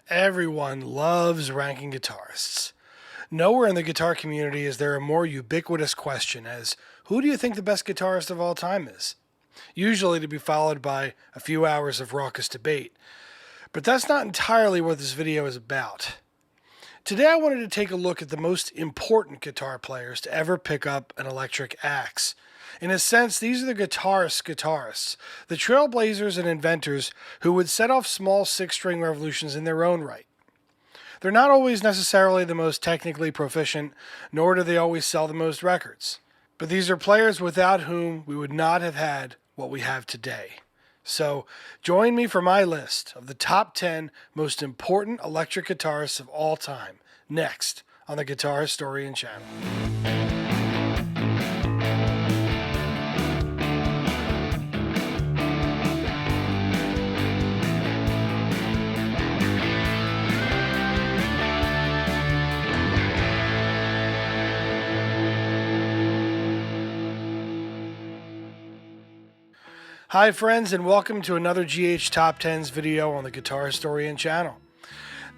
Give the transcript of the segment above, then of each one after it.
Everyone loves ranking guitarists. Nowhere in the guitar community is there a more ubiquitous question as, who do you think the best guitarist of all time is? Usually to be followed by a few hours of raucous debate. But that's not entirely what this video is about. Today I wanted to take a look at the most important guitar players to ever pick up an electric axe. In a sense, these are the guitarists, the trailblazers and inventors who would set off small six-string revolutions in their own right. They're not always necessarily the most technically proficient, nor do they always sell the most records. But these are players without whom we would not have had what we have today. So, join me for my list of the top 10 most important electric guitarists of all time, next on the Guitar Historian channel. Hi friends, and welcome to another GH Top 10s video on the Guitar Historian channel.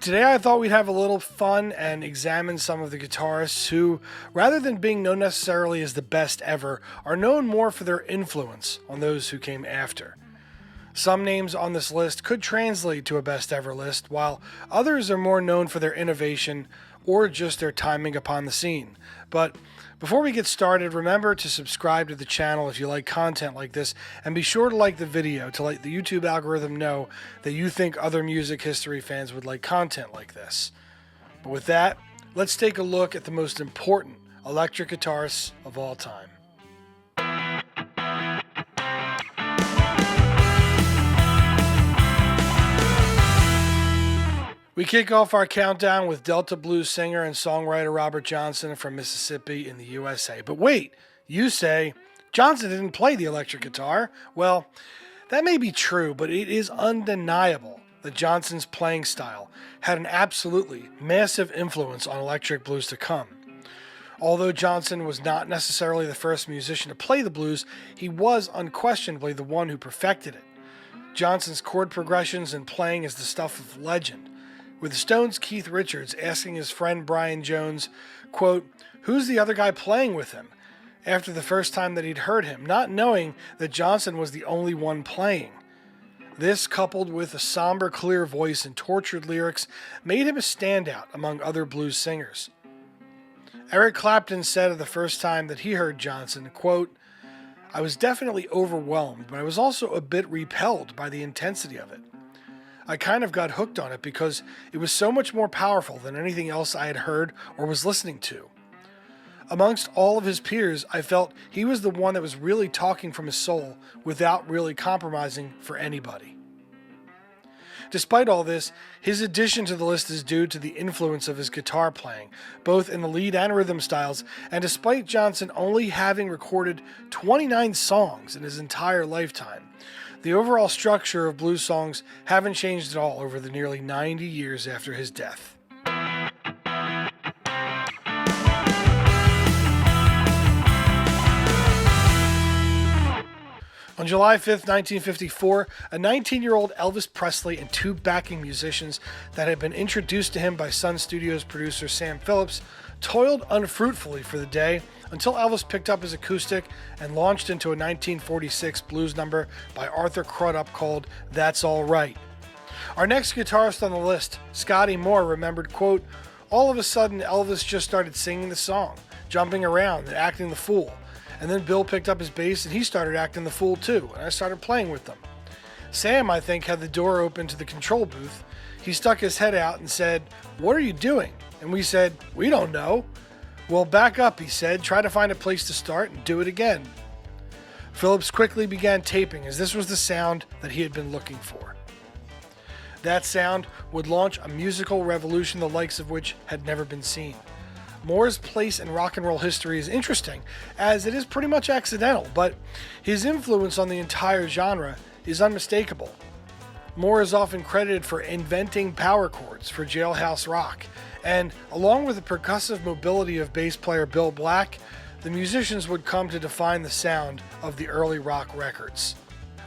Today I thought we'd have a little fun and examine some of the guitarists who, rather than being known necessarily as the best ever, are known more for their influence on those who came after. Some names on this list could translate to a best ever list, while others are more known for their innovation or just their timing upon the scene. But before we get started, remember to subscribe to the channel if you like content like this, and be sure to like the video to let the YouTube algorithm know that you think other music history fans would like content like this. But with that, let's take a look at the most important electric guitarists of all time. We kick off our countdown with Delta blues singer and songwriter Robert Johnson from Mississippi in the USA. But wait, you say, Johnson didn't play the electric guitar. Well, that may be true, but it is undeniable that Johnson's playing style had an absolutely massive influence on electric blues to come. Although Johnson was not necessarily the first musician to play the blues, he was unquestionably the one who perfected it. Johnson's chord progressions and playing is the stuff of legend, with Stone's Keith Richards asking his friend Brian Jones, quote, "Who's the other guy playing with him?" after the first time that he'd heard him, not knowing that Johnson was the only one playing. This, coupled with a somber, clear voice and tortured lyrics, made him a standout among other blues singers. Eric Clapton said of the first time that he heard Johnson, quote, "I was definitely overwhelmed, but I was also a bit repelled by the intensity of it. I kind of got hooked on it because it was so much more powerful than anything else I had heard or was listening to. Amongst all of his peers, I felt he was the one that was really talking from his soul without really compromising for anybody." Despite all this, his addition to the list is due to the influence of his guitar playing, both in the lead and rhythm styles, and despite Johnson only having recorded 29 songs in his entire lifetime, the overall structure of blues songs haven't changed at all over the nearly 90 years after his death. On July 5th, 1954, a 19-year-old Elvis Presley and two backing musicians that had been introduced to him by Sun Studios producer Sam Phillips toiled unfruitfully for the day until Elvis picked up his acoustic and launched into a 1946 blues number by Arthur Crudup called "That's All Right." Our next guitarist on the list, Scotty Moore, remembered, quote, "All of a sudden Elvis just started singing the song, jumping around and acting the fool. And then Bill picked up his bass and he started acting the fool too, and I started playing with them. Sam, I think, had the door open to the control booth. He stuck his head out and said, 'What are you doing?' And we said, 'We don't know.' 'Well, back up,' he said, 'try to find a place to start and do it again.' Phillips quickly began taping, as this was the sound that he had been looking for. That sound would launch a musical revolution the likes of which had never been seen. Moore's place in rock and roll history is interesting, as it is pretty much accidental, but his influence on the entire genre is unmistakable. Moore is often credited for inventing power chords for Jailhouse Rock, and along with the percussive mobility of bass player Bill Black, the musicians would come to define the sound of the early rock records.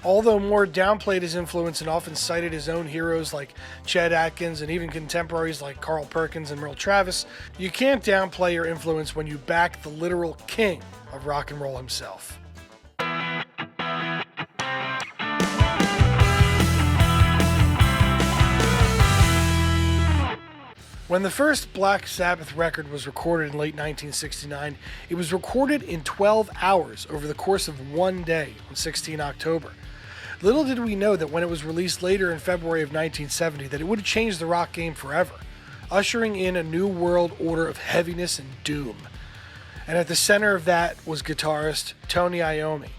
Although Moore downplayed his influence and often cited his own heroes like Chet Atkins and even contemporaries like Carl Perkins and Merle Travis, you can't downplay your influence when you back the literal king of rock and roll himself. When the first Black Sabbath record was recorded in late 1969, it was recorded in 12 hours over the course of one day on 16 October. Little did we know that when it was released later in February of 1970 that it would have changed the rock game forever, ushering in a new world order of heaviness and doom. And at the center of that was guitarist Tony Iommi.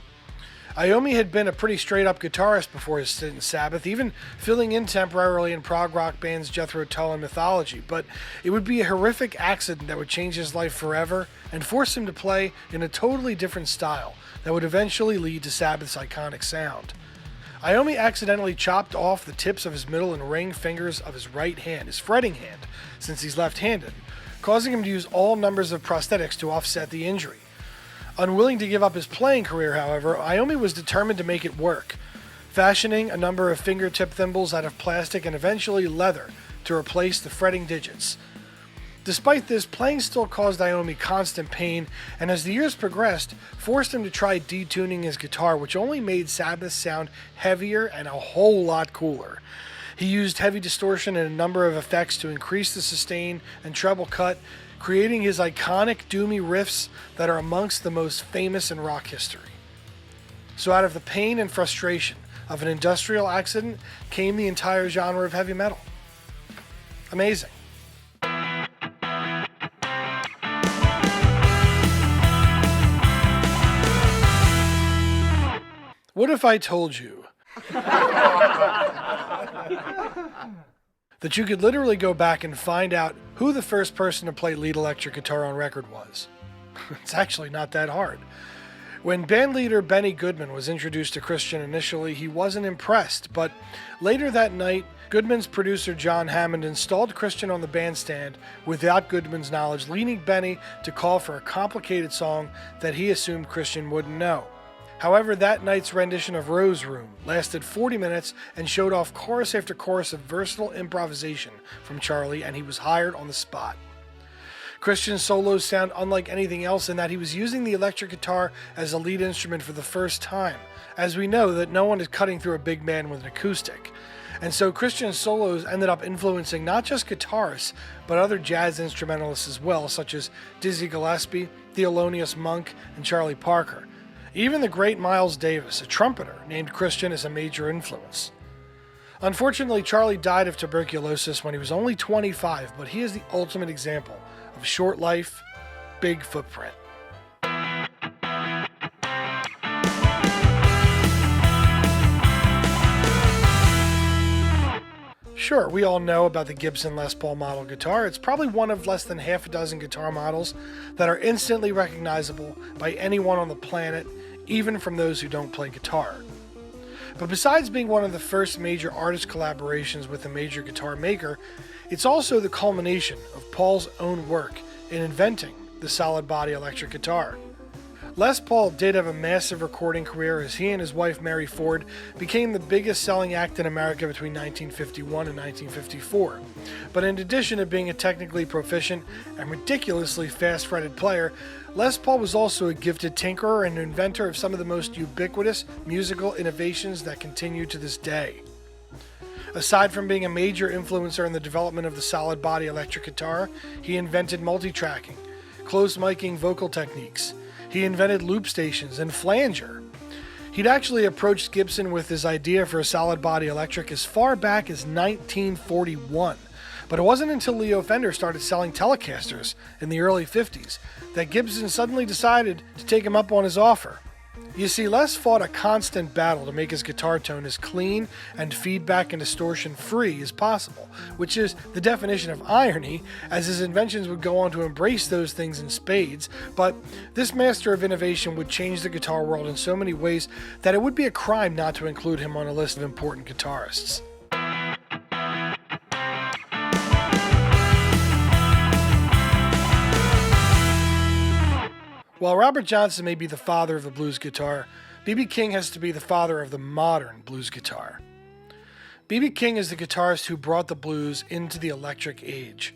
Iommi had been a pretty straight-up guitarist before his stint in Sabbath, even filling in temporarily in prog rock bands Jethro Tull and Mythology, but it would be a horrific accident that would change his life forever and force him to play in a totally different style that would eventually lead to Sabbath's iconic sound. Iommi accidentally chopped off the tips of his middle and ring fingers of his right hand, his fretting hand, since he's left-handed, causing him to use all numbers of prosthetics to offset the injury. Unwilling to give up his playing career, however, Iommi was determined to make it work, fashioning a number of fingertip thimbles out of plastic and eventually leather to replace the fretting digits. Despite this, playing still caused Iommi constant pain, and as the years progressed, forced him to try detuning his guitar, which only made Sabbath sound heavier and a whole lot cooler. He used heavy distortion and a number of effects to increase the sustain and treble cut, creating his iconic doomy riffs that are amongst the most famous in rock history. So out of the pain and frustration of an industrial accident came the entire genre of heavy metal. Amazing. What if I told you that you could literally go back and find out who the first person to play lead electric guitar on record was? It's actually not that hard. When bandleader Benny Goodman was introduced to Christian initially, he wasn't impressed, but later that night, Goodman's producer John Hammond installed Christian on the bandstand without Goodman's knowledge, leading Benny to call for a complicated song that he assumed Christian wouldn't know. However, that night's rendition of Rose Room lasted 40 minutes and showed off chorus after chorus of versatile improvisation from Charlie, and he was hired on the spot. Christian's solos sound unlike anything else in that he was using the electric guitar as a lead instrument for the first time, as we know that no one is cutting through a big band with an acoustic. And so Christian's solos ended up influencing not just guitarists, but other jazz instrumentalists as well, such as Dizzy Gillespie, Thelonious Monk, and Charlie Parker. Even the great Miles Davis, a trumpeter, named Christian as a major influence. Unfortunately, Charlie died of tuberculosis when he was only 25, but he is the ultimate example of short life, big footprint. Sure, we all know about the Gibson Les Paul model guitar. It's probably one of less than half a dozen guitar models that are instantly recognizable by anyone on the planet, even from those who don't play guitar. But besides being one of the first major artist collaborations with a major guitar maker, it's also the culmination of Paul's own work in inventing the solid body electric guitar. Les Paul did have a massive recording career as he and his wife Mary Ford became the biggest selling act in America between 1951 and 1954. But in addition to being a technically proficient and ridiculously fast-fretted player, Les Paul was also a gifted tinkerer and inventor of some of the most ubiquitous musical innovations that continue to this day. Aside from being a major influencer in the development of the solid body electric guitar, he invented multi-tracking, close miking vocal techniques. He invented loop stations and flanger. He'd actually approached Gibson with his idea for a solid body electric as far back as 1941. But it wasn't until Leo Fender started selling Telecasters in the early 50s that Gibson suddenly decided to take him up on his offer. You see, Les fought a constant battle to make his guitar tone as clean and feedback and distortion free as possible, which is the definition of irony, as his inventions would go on to embrace those things in spades. But this master of innovation would change the guitar world in so many ways that it would be a crime not to include him on a list of important guitarists. While Robert Johnson may be the father of the blues guitar, B.B. King has to be the father of the modern blues guitar. B.B. King is the guitarist who brought the blues into the electric age.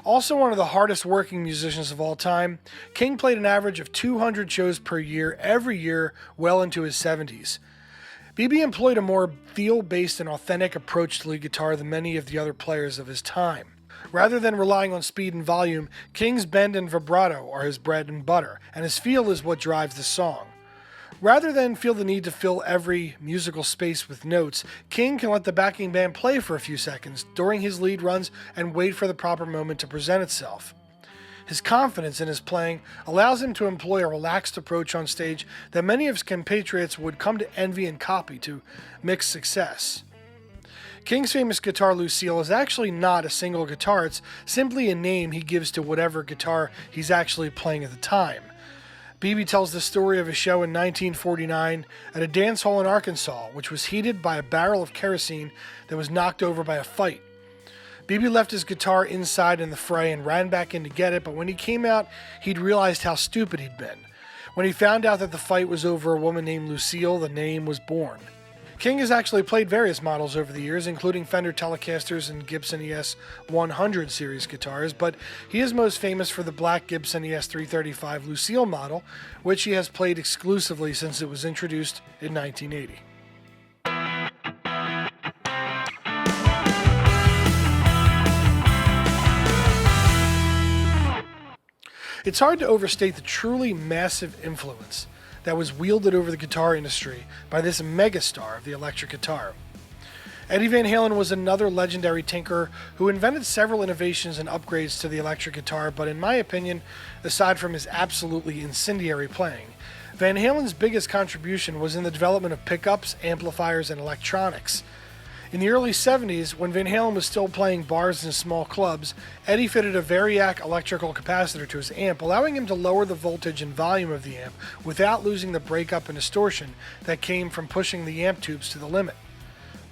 Also one of the hardest working musicians of all time, King played an average of 200 shows per year every year well into his 70s. B.B. employed a more feel-based and authentic approach to lead guitar than many of the other players of his time. Rather than relying on speed and volume, King's bend and vibrato are his bread and butter, and his feel is what drives the song. Rather than feel the need to fill every musical space with notes, King can let the backing band play for a few seconds during his lead runs and wait for the proper moment to present itself. His confidence in his playing allows him to employ a relaxed approach on stage that many of his compatriots would come to envy and copy to mixed success. King's famous guitar Lucille is actually not a single guitar, it's simply a name he gives to whatever guitar he's actually playing at the time. B.B. tells the story of a show in 1949 at a dance hall in Arkansas, which was heated by a barrel of kerosene that was knocked over by a fight. B.B. left his guitar inside in the fray and ran back in to get it, but when he came out, he'd realized how stupid he'd been. When he found out that the fight was over a woman named Lucille, the name was born. King has actually played various models over the years, including Fender Telecasters and Gibson ES 100 series guitars, but he is most famous for the black Gibson ES 335 Lucille model, which he has played exclusively since it was introduced in 1980. It's hard to overstate the truly massive influence that was wielded over the guitar industry by this megastar of the electric guitar. Eddie Van Halen was another legendary tinkerer who invented several innovations and upgrades to the electric guitar, but in my opinion, aside from his absolutely incendiary playing, Van Halen's biggest contribution was in the development of pickups, amplifiers, and electronics. In the early 70s, when Van Halen was still playing bars in small clubs, Eddie fitted a Variac electrical capacitor to his amp, allowing him to lower the voltage and volume of the amp without losing the breakup and distortion that came from pushing the amp tubes to the limit.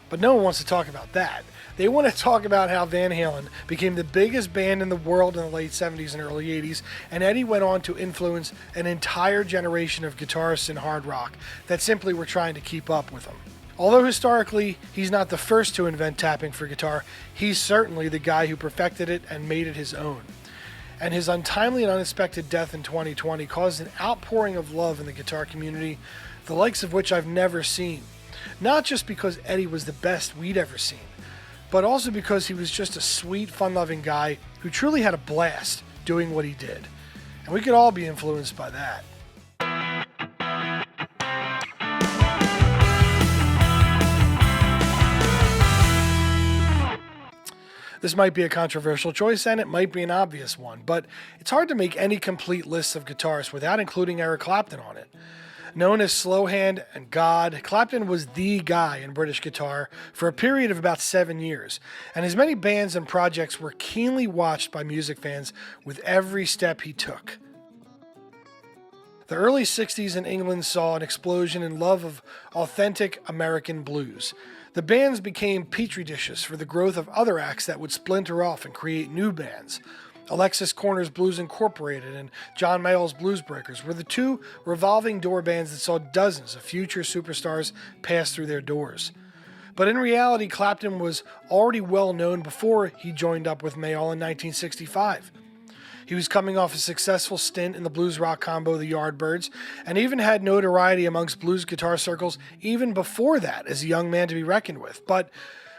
But no one wants to talk about that. They want to talk about how Van Halen became the biggest band in the world in the late 70s and early 80s, and Eddie went on to influence an entire generation of guitarists in hard rock that simply were trying to keep up with him. Although historically he's not the first to invent tapping for guitar, he's certainly the guy who perfected it and made it his own. And his untimely and unexpected death in 2020 caused an outpouring of love in the guitar community, the likes of which I've never seen. Not just because Eddie was the best we'd ever seen, but also because he was just a sweet, fun-loving guy who truly had a blast doing what he did. And we could all be influenced by that. This might be a controversial choice, and it might be an obvious one, but it's hard to make any complete list of guitarists without including Eric Clapton on it. Known as Slowhand and God, Clapton was the guy in British guitar for a period of about 7 years, and his many bands and projects were keenly watched by music fans with every step he took. The early 60s in England saw an explosion in love of authentic American blues. The bands became petri dishes for the growth of other acts that would splinter off and create new bands. Alexis Corner's Blues Incorporated and John Mayall's Blues Breakers were the two revolving door bands that saw dozens of future superstars pass through their doors. But in reality, Clapton was already well known before he joined up with Mayall in 1965. He was coming off a successful stint in the blues rock combo The Yardbirds, and even had notoriety amongst blues guitar circles even before that as a young man to be reckoned with. But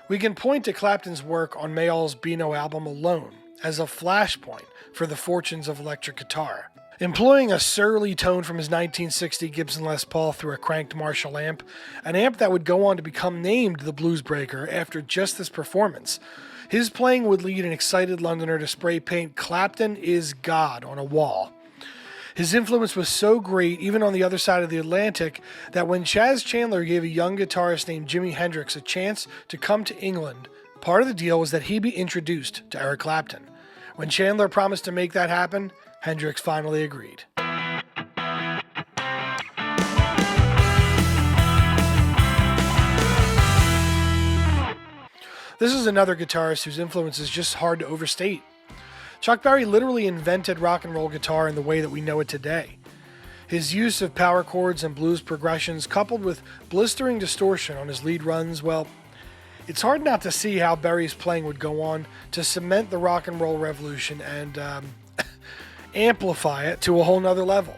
we can point to Clapton's work on Mayall's Beano album alone as a flashpoint for the fortunes of electric guitar. Employing a surly tone from his 1960 Gibson Les Paul through a cranked Marshall amp, an amp that would go on to become named the Blues Breaker after just this performance, his playing would lead an excited Londoner to spray paint "Clapton is God" on a wall. His influence was so great, even on the other side of the Atlantic, that when Chas Chandler gave a young guitarist named Jimi Hendrix a chance to come to England, part of the deal was that he be introduced to Eric Clapton. When Chandler promised to make that happen, Hendrix finally agreed. This is another guitarist whose influence is just hard to overstate. Chuck Berry literally invented rock and roll guitar in the way that we know it today. His use of power chords and blues progressions, coupled with blistering distortion on his lead runs, well, it's hard not to see how Berry's playing would go on to cement the rock and roll revolution and amplify it to a whole nother level.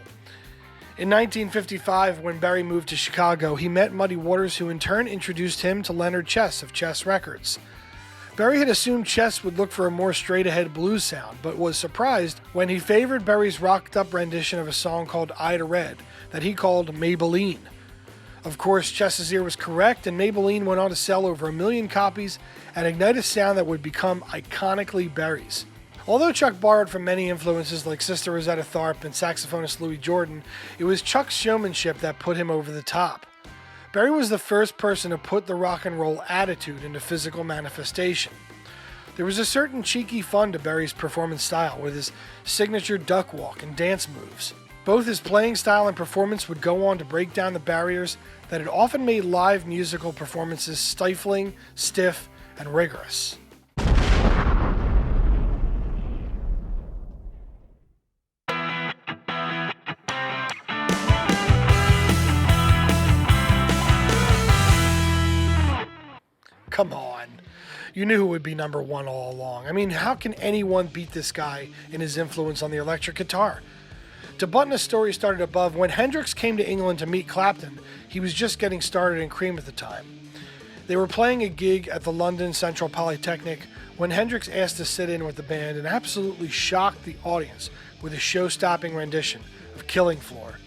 In 1955, when Berry moved to Chicago, he met Muddy Waters, who in turn introduced him to Leonard Chess of Chess Records. Berry had assumed Chess would look for a more straight-ahead blues sound, but was surprised when he favored Berry's rocked-up rendition of a song called Ida Red that he called Maybelline. Of course, Chess's ear was correct, and Maybelline went on to sell over 1 million copies and ignite a sound that would become iconically Berry's. Although Chuck borrowed from many influences like Sister Rosetta Tharpe and saxophonist Louis Jordan, it was Chuck's showmanship that put him over the top. Berry was the first person to put the rock and roll attitude into physical manifestation. There was a certain cheeky fun to Berry's performance style with his signature duck walk and dance moves. Both his playing style and performance would go on to break down the barriers that had often made live musical performances stifling, stiff, and rigorous. Come on. You knew who would be number one all along. I mean, how can anyone beat this guy in his influence on the electric guitar? To button a story started above, when Hendrix came to England to meet Clapton, he was just getting started in Cream at the time. They were playing a gig at the London Central Polytechnic when Hendrix asked to sit in with the band and absolutely shocked the audience with a show-stopping rendition of Killing Floor.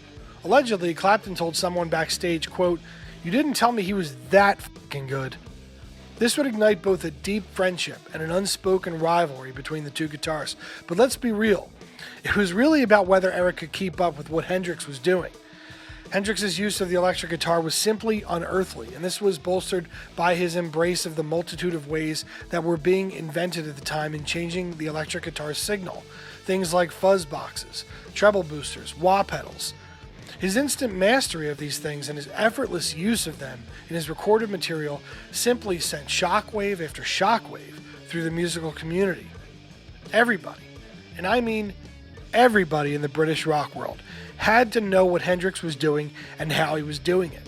Allegedly, Clapton told someone backstage, quote, "You didn't tell me he was that fucking good." This would ignite both a deep friendship and an unspoken rivalry between the two guitarists. But let's be real. It was really about whether Eric could keep up with what Hendrix was doing. Hendrix's use of the electric guitar was simply unearthly, and this was bolstered by his embrace of the multitude of ways that were being invented at the time in changing the electric guitar's signal. Things like fuzz boxes, treble boosters, wah pedals. His instant mastery of these things and his effortless use of them in his recorded material simply sent shockwave after shockwave through the musical community. Everybody, and I mean everybody in the British rock world, had to know what Hendrix was doing and how he was doing it.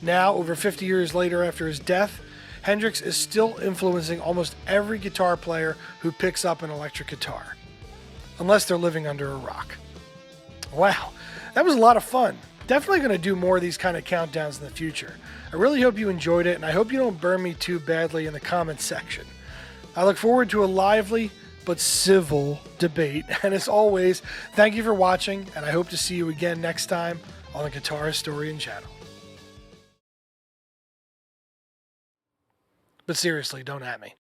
Now, over 50 years later after his death, Hendrix is still influencing almost every guitar player who picks up an electric guitar, unless they're living under a rock. Wow. That was a lot of fun. Definitely going to do more of these kind of countdowns in the future. I really hope you enjoyed it, and I hope you don't burn me too badly in the comments section. I look forward to a lively but civil debate, and as always, thank you for watching, and I hope to see you again next time on the Guitar Historian channel. But seriously, don't at me.